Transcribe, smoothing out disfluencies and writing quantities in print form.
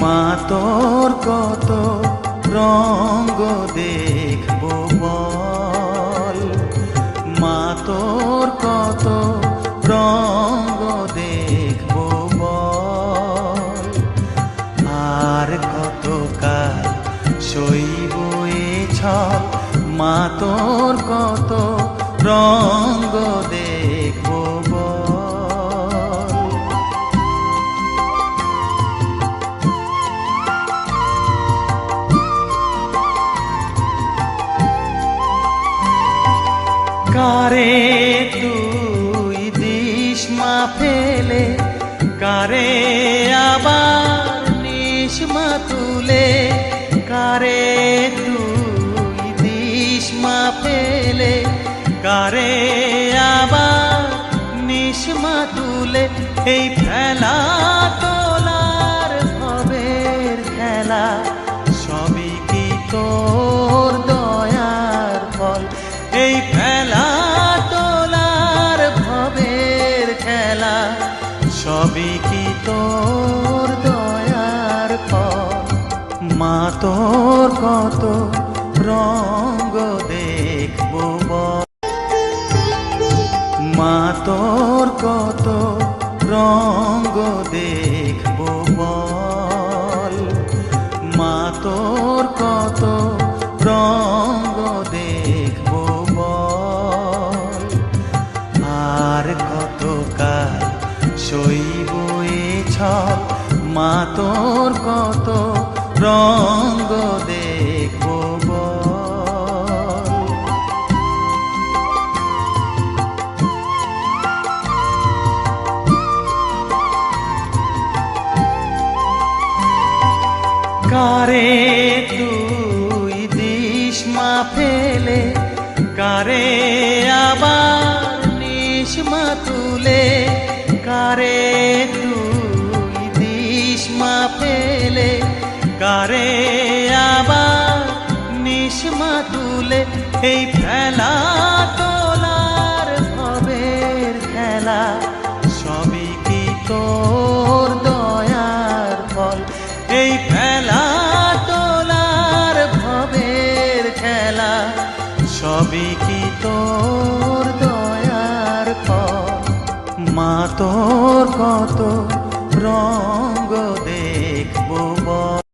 মা তোর কত রঙ্গ দেখবো বল, মা তোর কত রঙ্গ দেখবো বল, আর কত কাল সইব এ ছল, মা তোর কত রঙ্গ দেখবো বল। কারে তুই দিস মা ফেলে, কারে আবার নিস মা তুলে, কারে তুই দিস মা ফেলে, কারে আবার নিস মা তুলে, এই ফেলা তোলার ভবের খেলা সবই কি তোর দয়ার ফল, এই ফেলা তোলার ভবের খেলা সবই কি তোর দয়ার ফল। মা তোর কত রঙ্গ দেখবো বল, মা তোর কত রঙ্গ দেখবো বল, মা তোর কত রঙ্গ দেখবো বল, আর কত কাল সইব এ ছল, মা তোর কত রঙ্গ দেখবো বল। কারে তুই দিস মা ফেলে, কারে আবার নিস মা তুলে, কারে তুই দিস মা ফেলে, কারে আবার নিস মা তুলে, এই ফেলা তোলার ভবের খেলা সবই কি তোর দয়ার ফল, এই ফেলা তোলার ভবের খেলা সবই কি তোর দয়ার ফল। মা তোর কত রঙ